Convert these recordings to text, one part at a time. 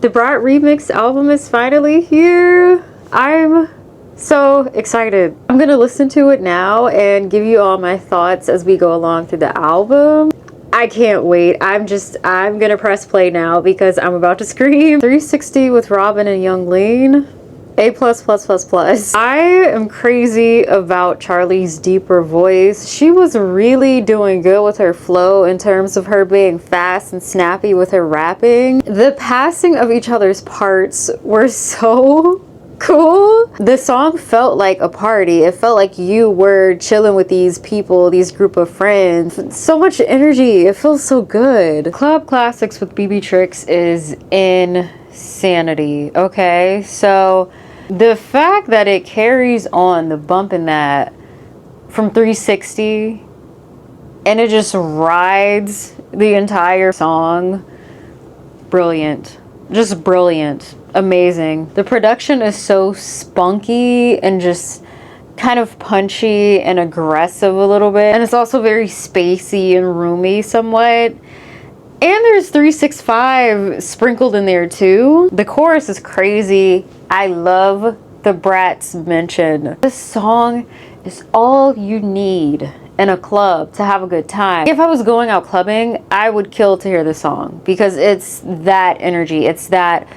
The Brat Remix album is finally here. I'm so excited. I'm gonna listen to it now and give you all my thoughts as we go along through the album. I can't wait. I'm gonna press play now because I'm about to scream. 360 with Robin and Young Lean. A++++. I am crazy about Charli's deeper voice. She was really doing good with her flow in terms of her being fast and snappy with her rapping. The passing of each other's parts were so cool. The song felt like a party. It felt like you were chilling with these people, these group of friends. So much energy. It feels so good. Club Classics with BB Tricks is insanity. Okay, so the fact that it carries on the bump in that from 360 and it just rides the entire song, brilliant. Just brilliant. Amazing. The production is so spunky and just kind of punchy and aggressive a little bit. And it's also very spacey and roomy somewhat. And there's 365 sprinkled in there too. The chorus is crazy. I love the Brat's mention. This song is all you need in a club to have a good time. If I was going out clubbing, I would kill to hear this song because it's that energy. It's that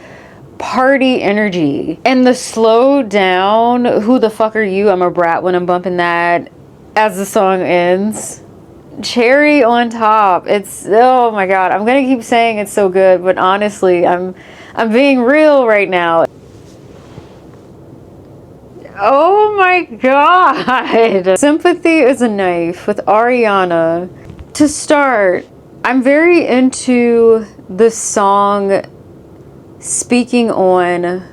party energy. And the slow down, who the fuck are you? I'm a brat when I'm bumping that as the song ends. Cherry on top. It's, oh my god, I'm gonna keep saying it's so good, but honestly, I'm being real right now. Oh my god. Sympathy is a Knife with Ariana. To start, I'm very into the song speaking on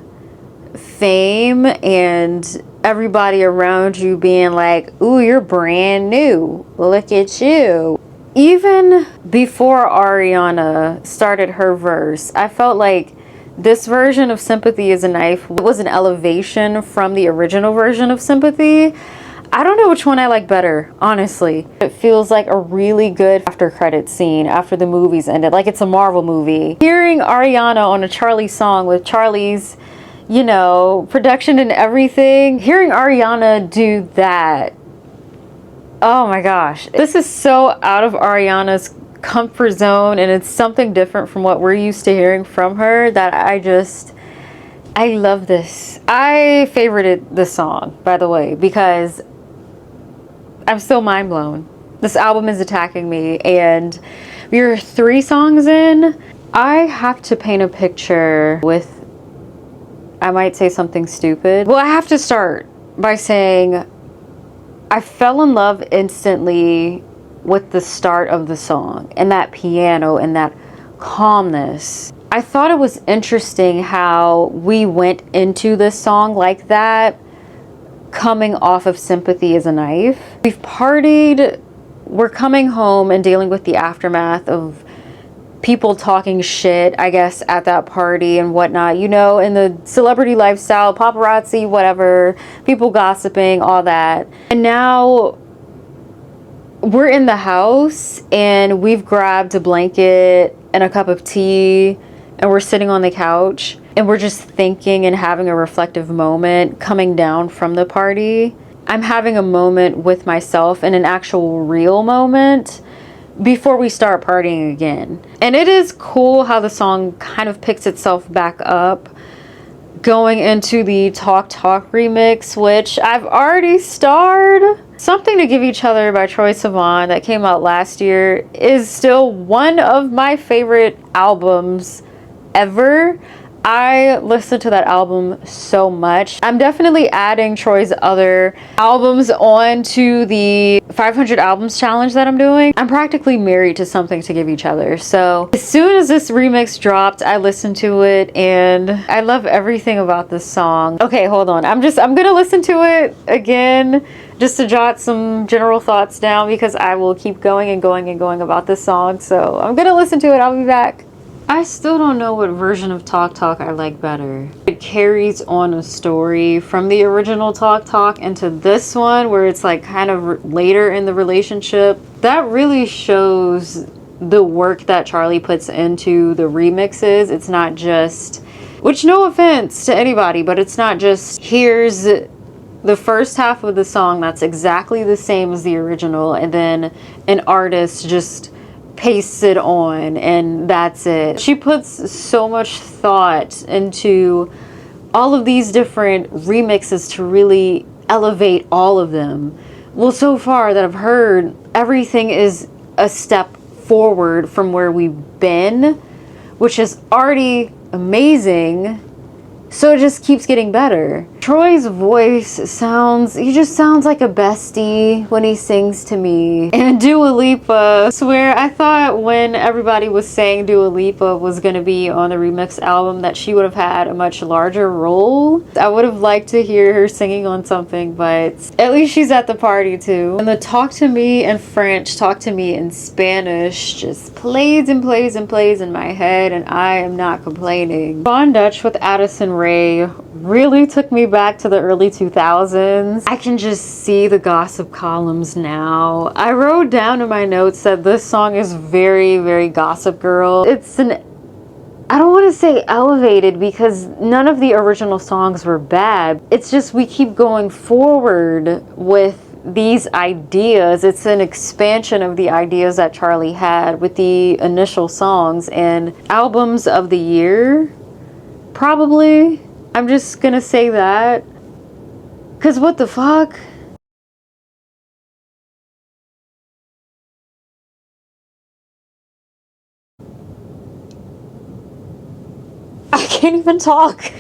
fame and everybody around you being like, ooh, you're brand new. Look at you. Even before Ariana started her verse, I felt like this version of Sympathy is a Knife was an elevation from the original version of Sympathy. I don't know which one I like better, honestly. It feels like a really good after credit scene after the movie's ended, like it's a Marvel movie. Hearing Ariana on a Charli song with Charli's, you know, production and everything, hearing Ariana do that, oh my gosh. This is so out of Ariana's comfort zone and it's something different from what we're used to hearing from her that I love this. I favorited this song, by the way, because I'm still mind blown. This album is attacking me and we're 3 songs in. I have to paint a picture with, I might say something stupid. Well, I have to start by saying I fell in love instantly with the start of the song and that piano and that calmness. I thought it was interesting how we went into this song like that, coming off of Sympathy is a Knife. We've partied, we're coming home and dealing with the aftermath of people talking shit, I guess, at that party and whatnot, you know, in the celebrity lifestyle, paparazzi, whatever, people gossiping, all that. And now we're in the house and we've grabbed a blanket and a cup of tea and we're sitting on the couch and we're just thinking and having a reflective moment coming down from the party. I'm having a moment with myself and an actual real moment before we start partying again. And it is cool how the song kind of picks itself back up going into the Talk remix, which I've already starred. Something to Give Each Other by Troye Sivan that came out last year is still one of my favorite albums ever. I listened to that album so much. I'm definitely adding Troy's other albums on to the 500 albums challenge that I'm doing. I'm practically married to Something to Give Each Other. So as soon as this remix dropped, I listened to it and I love everything about this song. Okay, hold on. I'm gonna listen to it again just to jot some general thoughts down because I will keep going and going and going about this song. So I'm gonna listen to it. I'll be back. I still don't know what version of Talk I like better. It carries on a story from the original Talk into this one where it's like kind of later in the relationship. That really shows the work that Charli puts into the remixes. It's not just Which, no offense to anybody, but it's not just here's the first half of the song that's exactly the same as the original, and then an artist just pastes it on and that's it. She puts so much thought into all of these different remixes to really elevate all of them. Well, so far that I've heard, everything is a step forward from where we've been, which is already amazing. So it just keeps getting better. Troy's voice he just sounds like a bestie when he sings to me. And Dua Lipa, I swear, I thought when everybody was saying Dua Lipa was gonna be on the remix album that she would have had a much larger role. I would have liked to hear her singing on something, but at least she's at the party too. And the Talk to Me in French, Talk to Me in Spanish just plays and plays and plays in my head, and I am not complaining. Von Dutch with Addison Rae really took me back to the early 2000s. I can just see the gossip columns now. I wrote down in my notes that this song is very, very Gossip Girl. It's I don't want to say elevated because none of the original songs were bad. It's just we keep going forward with these ideas. It's an expansion of the ideas that Charlie had with the initial songs and albums of the year. Probably. I'm just gonna say that. Cause what the fuck? I can't even talk.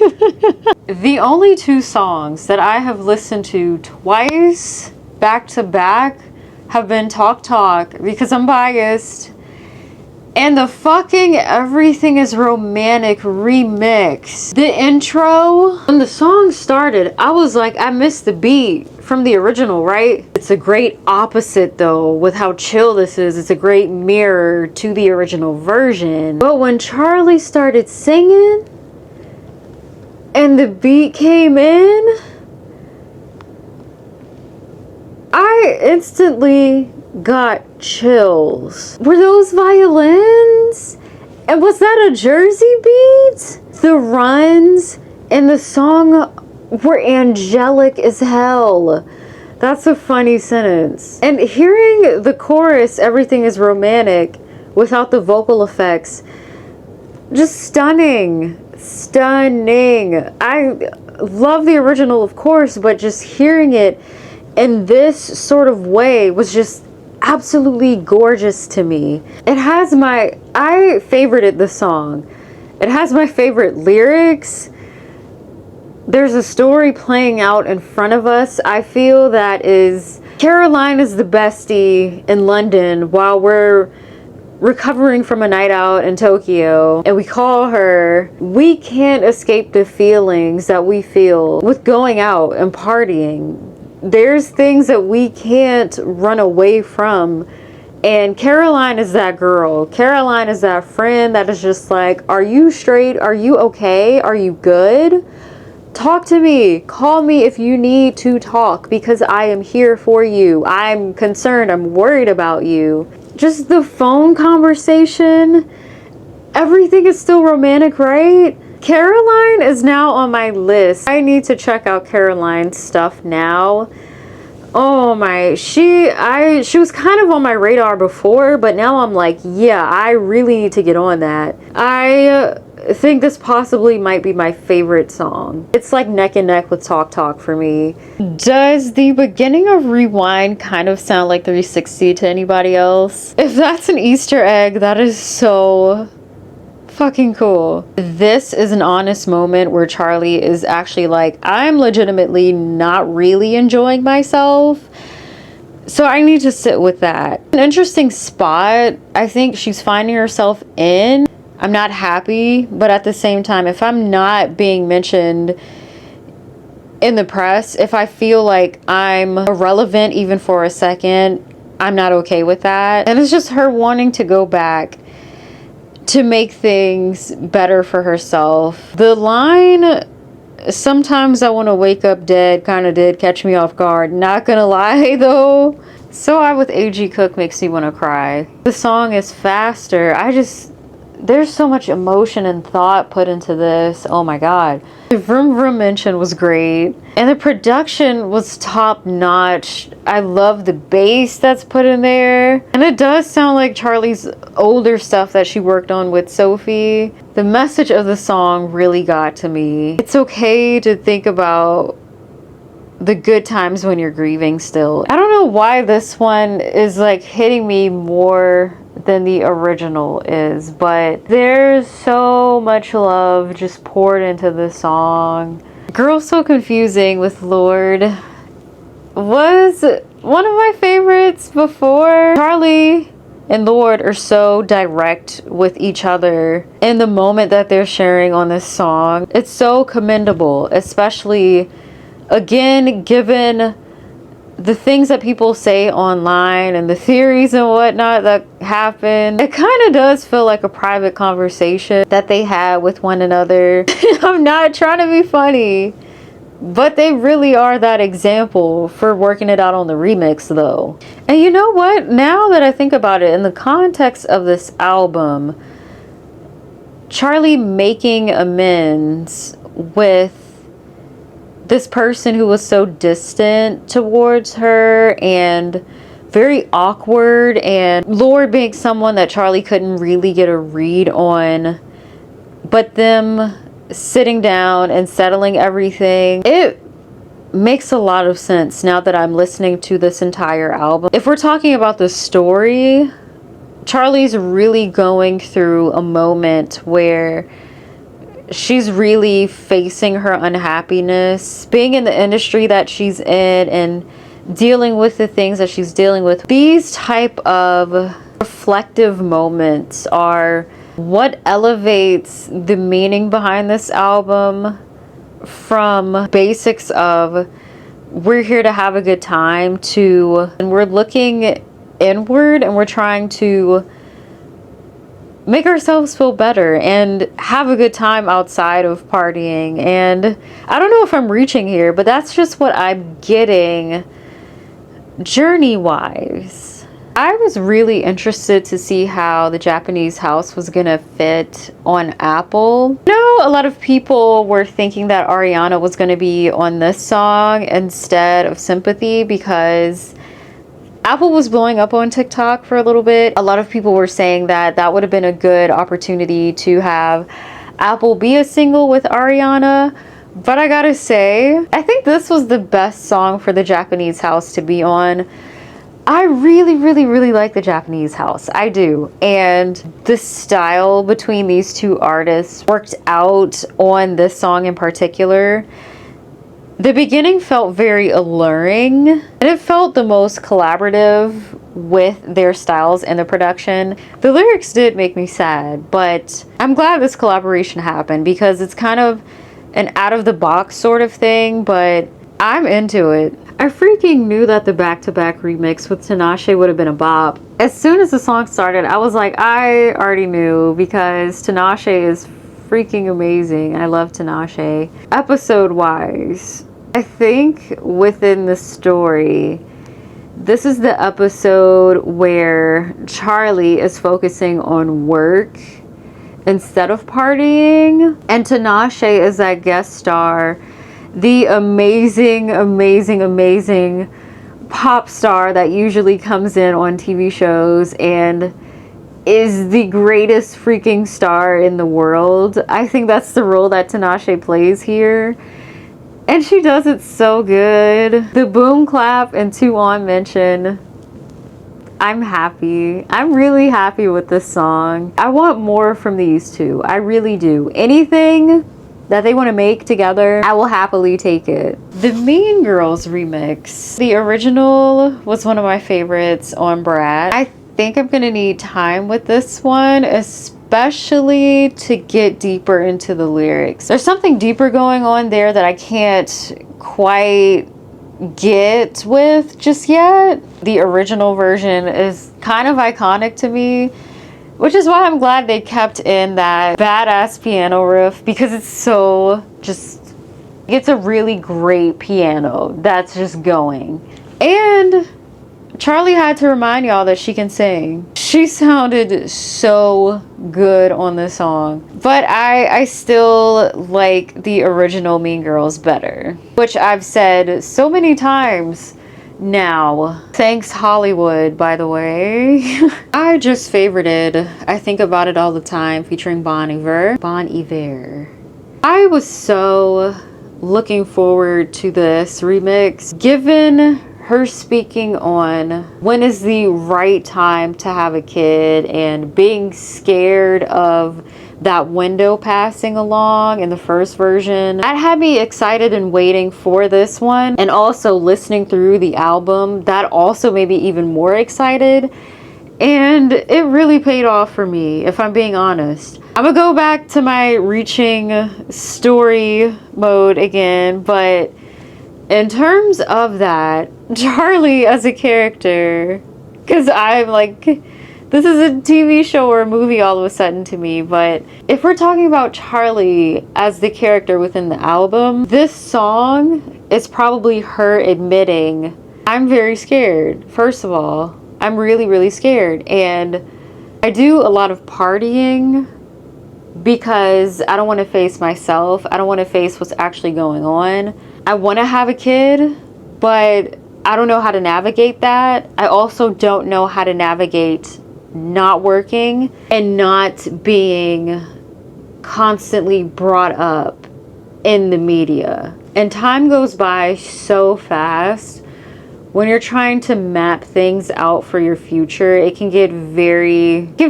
The only two songs that I have listened to twice back to back have been Talk Talk because I'm biased, and the fucking Everything Is Romantic remix. The intro, when the song started, I was like, I missed the beat from the original, right? It's a great opposite though with how chill this is. It's a great mirror to the original version. But when Charlie started singing and the beat came in, I instantly got chills. Were those violins? And was that a Jersey beat? The runs in the song were angelic as hell. That's a funny sentence. And hearing the chorus, Everything Is Romantic, without the vocal effects, just stunning. Stunning. I love the original, of course, but just hearing it in this sort of way was just absolutely gorgeous to me. I favorited the song. It has my favorite lyrics. There's a story playing out in front of us. I feel that Caroline is the bestie in London while we're recovering from a night out in Tokyo, and we call her. We can't escape the feelings that we feel with going out and partying. There's things that we can't run away from, and Caroline is that girl. Caroline is that friend that is just like, are you straight? Are you okay? Are you good? Talk to me. Call me if you need to talk because I am here for you. I'm concerned. I'm worried about you. Just the phone conversation. Everything is still romantic, right? Caroline is now on my list. I need to check out Caroline's stuff now. Oh my, she was kind of on my radar before, but now I'm like, yeah, I really need to get on that. I think this possibly might be my favorite song. It's like neck and neck with Talk Talk for me. Does the beginning of Rewind kind of sound like 360 to anybody else? If that's an Easter egg, that is so fucking cool. This is an honest moment where Charlie is actually like, I'm legitimately not really enjoying myself. So I need to sit with that. An interesting spot I think she's finding herself in. I'm not happy, but at the same time, if I'm not being mentioned in the press, if I feel like I'm irrelevant even for a second, I'm not okay with that. And it's just her wanting to go back to make things better for herself. The line, sometimes I want to wake up dead, kind of did catch me off guard. Not gonna lie though. So I with AG Cook makes me want to cry. The song is faster. there's so much emotion and thought put into this. Oh my god. The Vroom Vroom mention was great. And the production was top notch. I love the bass that's put in there. And it does sound like Charlie's older stuff that she worked on with Sophie. The message of the song really got to me. It's okay to think about the good times when you're grieving still. I don't know why this one is like hitting me more than the original is, but there's so much love just poured into this song. Girl So Confusing with Lord was one of my favorites before. Charlie and Lord are so direct with each other in the moment that they're sharing on this song. It's so commendable, especially again, given the things that people say online and the theories and whatnot that happen. It kind of does feel like a private conversation that they had with one another. I'm not trying to be funny, but they really are that example for working it out on the remix though. And you know what? Now that I think about it, in the context of this album, Charlie making amends with this person who was so distant towards her and very awkward, and Lord being someone that Charlie couldn't really get a read on, but them sitting down and settling everything, it makes a lot of sense now that I'm listening to this entire album. If we're talking about the story, Charlie's really going through a moment where she's really facing her unhappiness, being in the industry that she's in and dealing with the things that she's dealing with. These type of reflective moments are what elevates the meaning behind this album from basics of we're here to have a good time to and we're looking inward and we're trying to make ourselves feel better and have a good time outside of partying. And I don't know if I'm reaching here, but that's just what I'm getting journey wise. I was really interested to see how the Japanese house was gonna fit on Apple. I know a lot of people were thinking that Ariana was gonna be on this song instead of Sympathy because Apple was blowing up on TikTok for a little bit. A lot of people were saying that that would have been a good opportunity to have Apple be a single with Ariana. But I gotta say, I think this was the best song for the Japanese house to be on. I really, really, really like the Japanese house. I do. And the style between these two artists worked out on this song in particular. The beginning felt very alluring, and it felt the most collaborative with their styles and the production. The lyrics did make me sad, but I'm glad this collaboration happened because it's kind of an out-of-the-box sort of thing, but I'm into it. I freaking knew that the back-to-back remix with Tinashe would have been a bop. As soon as the song started, I was like, I already knew because Tinashe is freaking amazing. I love Tinashe. Episode-wise, I think within the story, this is the episode where Charlie is focusing on work instead of partying. And Tinashe is that guest star, the amazing, amazing, amazing pop star that usually comes in on TV shows and is the greatest freaking star in the world. I think that's the role that Tinashe plays here. And she does it so good. The boom clap and 2 on mention. I'm happy. I'm really happy with this song. I want more from these two. I really do. Anything that they want to make together, I will happily take it. The Mean Girls remix. The original was one of my favorites on Brat. I think I'm gonna need time with this one, especially to get deeper into the lyrics. There's something deeper going on there that I can't quite get with just yet. The original version is kind of iconic to me, which is why I'm glad they kept in that badass piano riff because it's so just, it's a really great piano that's just going. And Charlie had to remind y'all that she can sing. She sounded so good on this song. But I still like the original Mean Girls better, which I've said so many times now. Thanks Hollywood, by the way. I just favorited I Think About It All the Time featuring Bon Iver. Bon Iver. I was so looking forward to this remix, given her speaking on when is the right time to have a kid and being scared of that window passing along in the first version. That had me excited and waiting for this one, and also listening through the album, that also made me even more excited. And it really paid off for me, if I'm being honest. I'm gonna go back to my reaching story mode again, but in terms of that, Charlie as a character, because I'm like, this is a TV show or a movie all of a sudden to me, but if we're talking about Charlie as the character within the album, this song is probably her admitting, I'm very scared. First of all, I'm really, really scared. And I do a lot of partying because I don't want to face myself. I don't want to face what's actually going on. I want to have a kid, but I don't know how to navigate that. I also don't know how to navigate not working and not being constantly brought up in the media. And time goes by so fast. When you're trying to map things out for your future, it can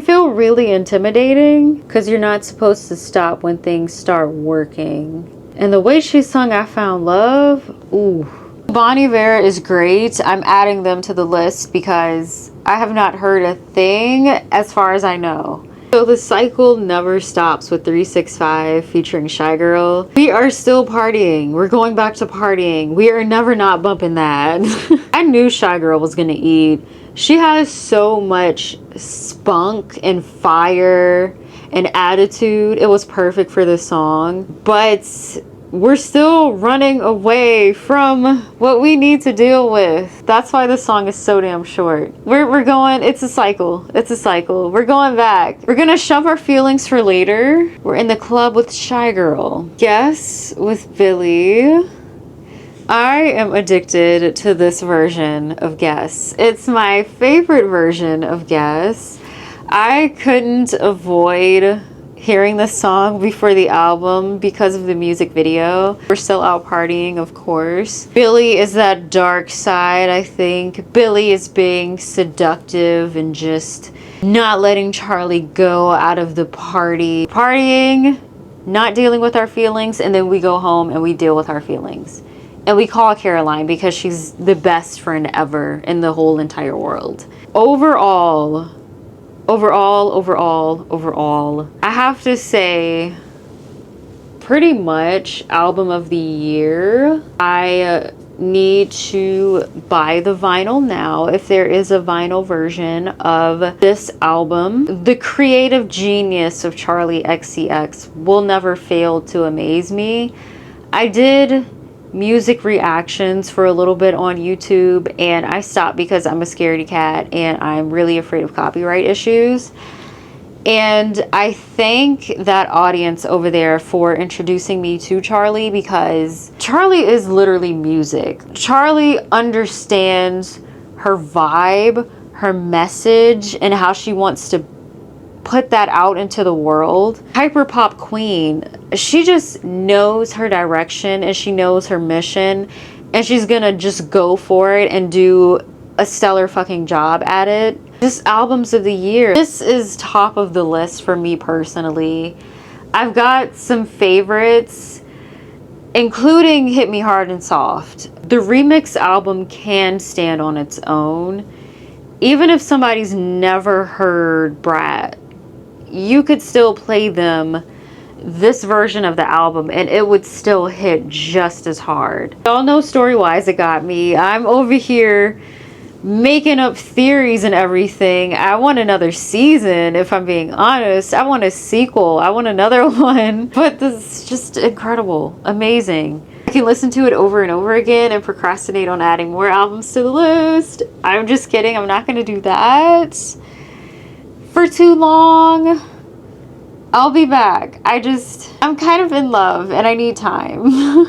feel really intimidating because you're not supposed to stop when things start working. And the way she sung I Found Love, ooh. Bon Iver is great. I'm adding them to the list because I have not heard a thing as far as I know. So the cycle never stops with 365 featuring Shy Girl. We are still partying. We're going back to partying. We are never not bumping that. I knew Shy Girl was gonna eat. She has so much spunk and fire and attitude. It was perfect for this song. But we're still running away from what we need to deal with. That's why this song is so damn short. We're going, it's a cycle. It's a cycle. We're going back. We're gonna shove our feelings for later. We're in the club with Shy Girl. Guess with Billy. I am addicted to this version of Guess. It's my favorite version of Guess. I couldn't avoid hearing this song before the album because of the music video. We're still out partying, of course. Billy is that dark side, I think. Billy is being seductive and just not letting Charlie go out of the party. Partying, not dealing with our feelings, and then we go home and we deal with our feelings. And we call Caroline because she's the best friend ever in the whole entire world. Overall, I have to say, pretty much album of the year. I need to buy the vinyl now if there is a vinyl version of this album. The creative genius of Charli XCX will never fail to amaze me. I did music reactions for a little bit on YouTube and I stopped because I'm a scaredy cat and I'm really afraid of copyright issues. And I thank that audience over there for introducing me to Charli, because Charli is literally music. Charli understands her vibe, her message, and how she wants to put that out into the world. Hyperpop queen. She just knows her direction and she knows her mission, and she's gonna just go for it and do a stellar fucking job at it. This albums of the year. This is top of the list for me personally. I've got some favorites, including Hit Me Hard and Soft. The remix album can stand on its own. Even if somebody's never heard Brat, you could still play them this version of the album and it would still hit just as hard. Y'all know story-wise it got me. I'm over here making up theories and everything. I want another season, if I'm being honest. I want a sequel. I want another one. But this is just incredible. Amazing. I can listen to it over and over again and procrastinate on adding more albums to the list. I'm just kidding. I'm not going to do that. for too long. I'll be back. I'm kind of in love and I need time.